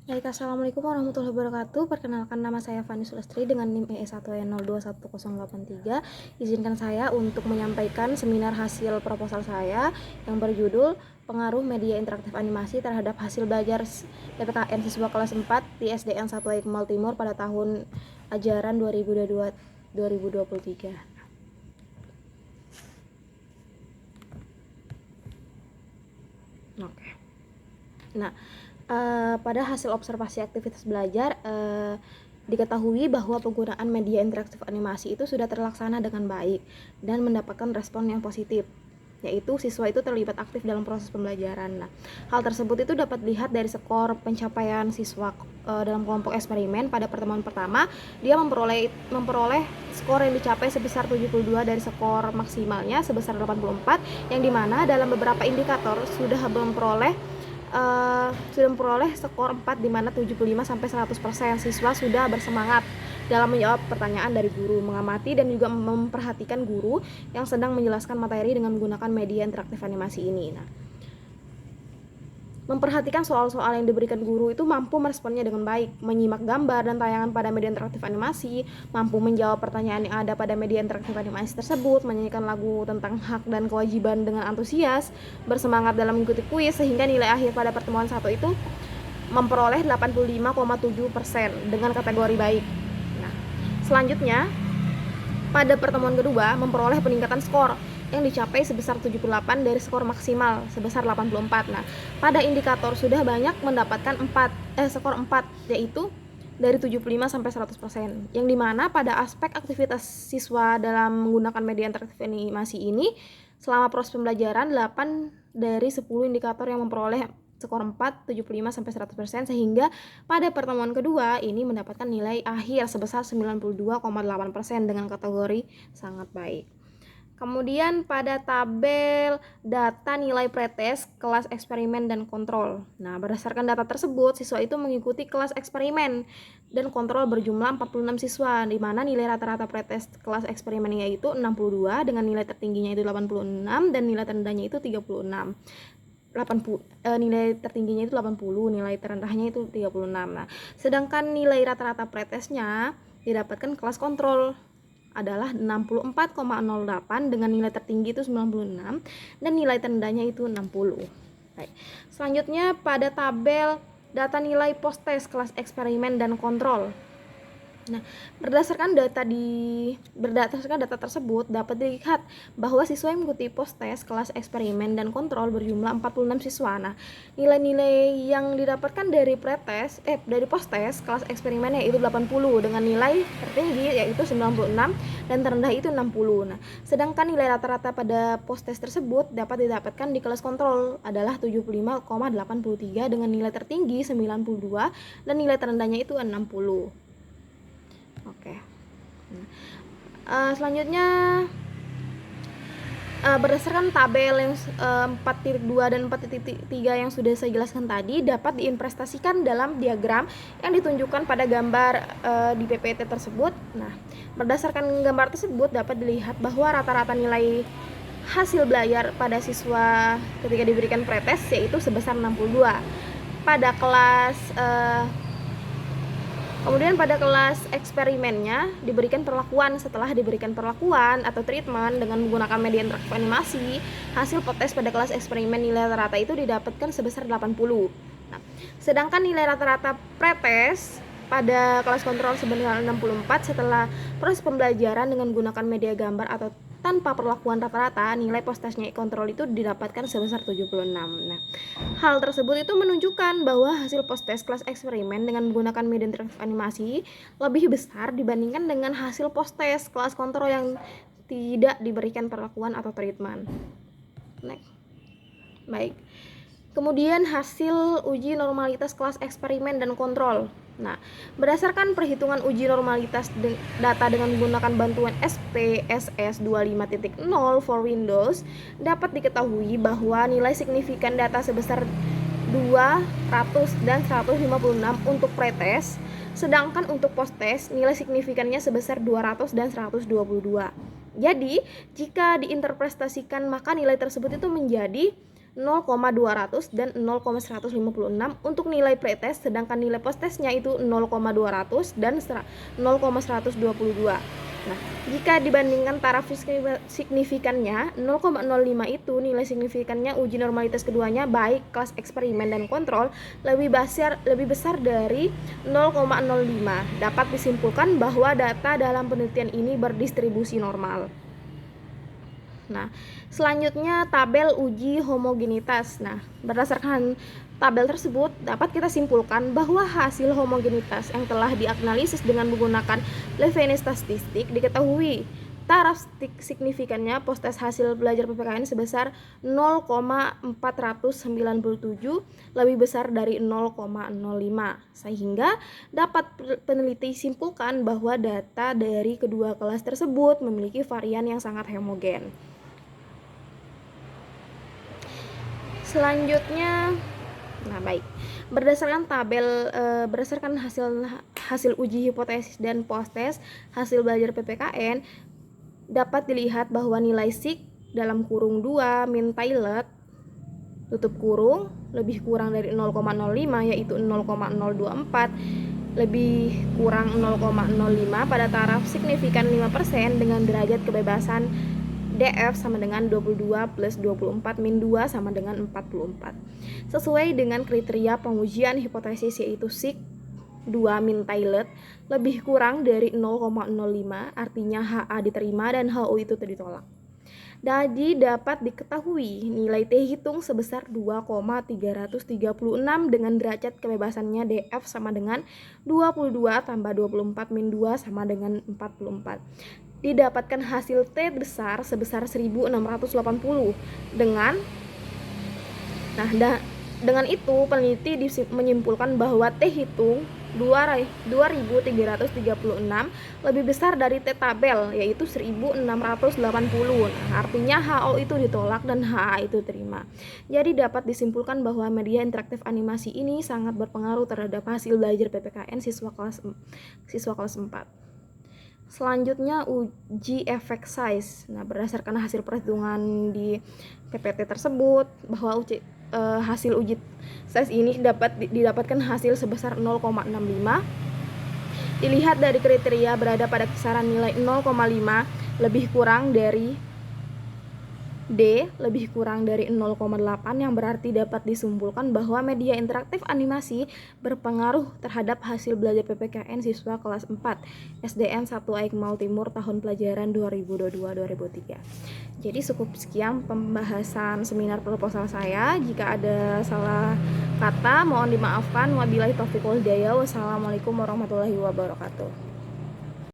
Baik, assalamualaikum warahmatullahi wabarakatuh. Perkenalkan, nama saya Fani Sulastri dengan NIM ES1N021083. Izinkan saya untuk menyampaikan seminar hasil proposal saya yang berjudul Pengaruh Media Interaktif Animasi terhadap Hasil Belajar PPKN Siswa Kelas 4 di SDN 1 Kemal Timur pada tahun ajaran 2022-2023. Oke. Nah, pada hasil observasi aktivitas belajar, diketahui bahwa penggunaan media interaktif animasi itu sudah terlaksana dengan baik dan mendapatkan respon yang positif, yaitu siswa itu terlibat aktif dalam proses pembelajaran. Nah, hal tersebut itu dapat dilihat dari skor pencapaian siswa dalam kelompok eksperimen. Pada pertemuan pertama, dia memperoleh skor yang dicapai sebesar 72 dari skor maksimalnya sebesar 84, yang dimana dalam beberapa indikator sudah memperoleh skor 4, di mana 75-100% siswa sudah bersemangat dalam menjawab pertanyaan dari guru, mengamati dan juga memperhatikan guru yang sedang menjelaskan materi dengan menggunakan media interaktif animasi ini. Nah, memperhatikan soal-soal yang diberikan guru itu mampu meresponnya dengan baik, menyimak gambar dan tayangan pada media interaktif animasi, mampu menjawab pertanyaan yang ada pada media interaktif animasi tersebut, menyanyikan lagu tentang hak dan kewajiban dengan antusias, bersemangat dalam mengikuti kuis, sehingga nilai akhir pada pertemuan satu itu memperoleh 85,7% dengan kategori baik. Nah, selanjutnya pada pertemuan kedua memperoleh peningkatan skor yang dicapai sebesar 78 dari skor maksimal sebesar 84. Nah, pada indikator sudah banyak mendapatkan skor 4, yaitu dari 75 sampai 100%. Yang dimana pada aspek aktivitas siswa dalam menggunakan media interaktif animasi ini, selama proses pembelajaran 8 dari 10 indikator yang memperoleh skor 4, 75 sampai 100%, sehingga pada pertemuan kedua ini mendapatkan nilai akhir sebesar 92,8% dengan kategori sangat baik. Kemudian pada tabel data nilai pretest kelas eksperimen dan kontrol. Nah, berdasarkan data tersebut, siswa itu mengikuti kelas eksperimen dan kontrol berjumlah 46 siswa, di mana nilai rata-rata pretest kelas eksperimen yaitu 62 dengan nilai tertingginya itu 86 dan nilai terendahnya itu 36. Nilai tertingginya itu 80, nilai terendahnya itu 36. Nah, sedangkan nilai rata-rata pretestnya didapatkan kelas kontrol adalah 64,08 dengan nilai tertinggi itu 96 dan nilai terendahnya itu 60. Baik. Selanjutnya pada tabel data nilai post test kelas eksperimen dan kontrol. Nah, berdasarkan data tersebut dapat dilihat bahwa siswa yang mengikuti post test kelas eksperimen dan kontrol berjumlah 46 siswa. Nah, nilai-nilai yang didapatkan dari dari post test kelas eksperimen yaitu 80 dengan nilai tertinggi yaitu 96 dan terendah itu 60. Nah, sedangkan nilai rata-rata pada post test tersebut dapat didapatkan di kelas kontrol adalah 75,83 dengan nilai tertinggi 92 dan nilai terendahnya itu 60. Oke. Selanjutnya berdasarkan tabel yang 4.2 dan 4.3 yang sudah saya jelaskan tadi dapat diinvestasikan dalam diagram yang ditunjukkan pada gambar di PPT tersebut. Nah, berdasarkan gambar tersebut dapat dilihat bahwa rata-rata nilai hasil belajar pada siswa ketika diberikan pretest yaitu sebesar 62. Pada kelas Kemudian pada kelas eksperimennya diberikan perlakuan. Setelah diberikan perlakuan atau treatment dengan menggunakan media interaktif animasi, hasil post pada kelas eksperimen nilai rata-rata itu didapatkan sebesar 80. Nah, sedangkan nilai rata-rata pretest pada kelas kontrol sebenarnya 64 setelah proses pembelajaran dengan menggunakan media gambar atau tanpa perlakuan rata-rata, nilai post testnya kontrol itu didapatkan sebesar 76. Nah, hal tersebut itu menunjukkan bahwa hasil post test kelas eksperimen dengan menggunakan media interaktif animasi lebih besar dibandingkan dengan hasil post test kelas kontrol yang tidak diberikan perlakuan atau treatment. Next. Baik. Kemudian hasil uji normalitas kelas eksperimen dan kontrol. Nah, berdasarkan perhitungan uji normalitas data dengan menggunakan bantuan SPSS 25.0 for Windows, dapat diketahui bahwa nilai signifikan data sebesar 200 dan 156 untuk pretest, sedangkan untuk post-test nilai signifikannya sebesar 200 dan 122. Jadi, jika diinterpretasikan maka nilai tersebut itu menjadi 0,200 dan 0,156 untuk nilai pretest, sedangkan nilai posttestnya itu 0,200 dan 0,122. Nah, jika dibandingkan taraf signifikannya 0,05 itu nilai signifikannya uji normalitas keduanya baik kelas eksperimen dan kontrol lebih besar dari 0,05. Dapat disimpulkan bahwa data dalam penelitian ini berdistribusi normal. Nah, selanjutnya tabel uji homogenitas. Nah, berdasarkan tabel tersebut dapat kita simpulkan bahwa hasil homogenitas yang telah dianalisis dengan menggunakan Leibniz statistik diketahui taraf signifikannya posttest hasil belajar PPKN sebesar 0,497 lebih besar dari 0,05, sehingga dapat peneliti simpulkan bahwa data dari kedua kelas tersebut memiliki varian yang sangat homogen. Selanjutnya, berdasarkan hasil uji hipotesis dan posttest hasil belajar PPKN dapat dilihat bahwa nilai sig dalam kurung 2 min Taillet tutup kurung lebih kurang dari 0,05 yaitu 0,024 lebih kurang 0,05 pada taraf signifikan 5% dengan derajat kebebasan DF sama dengan 22 plus 24 min 2 sama dengan 44. Sesuai dengan kriteria pengujian hipotesis yaitu sig 2 min Taillet lebih kurang dari 0,05, artinya HA diterima dan HO itu ditolak. Jadi dapat diketahui nilai T hitung sebesar 2,336 dengan derajat kebebasannya DF sama dengan 22 tambah 24 min 2 sama dengan 44. Didapatkan hasil T besar sebesar 1680 dengan itu peneliti menyimpulkan bahwa T hitung 2336 lebih besar dari T tabel yaitu 1680. Nah, artinya HO itu ditolak dan HA itu terima. Jadi dapat disimpulkan bahwa media interaktif animasi ini sangat berpengaruh terhadap hasil belajar PPKN siswa kelas 4. Selanjutnya uji efek size. Nah, berdasarkan hasil perhitungan di PPT tersebut bahwa hasil uji size ini didapatkan hasil sebesar 0,65. Dilihat dari kriteria berada pada kisaran nilai 0,5 lebih kurang dari D lebih kurang dari 0,8 yang berarti dapat disimpulkan bahwa media interaktif animasi berpengaruh terhadap hasil belajar PPKN siswa kelas 4 SDN 1 Aikmau Timur tahun pelajaran 2022-2023. Jadi cukup sekian pembahasan seminar proposal saya. Jika ada salah kata mohon dimaafkan. Wabillahi taufiq wal hidayah. Wassalamualaikum warahmatullahi wabarakatuh.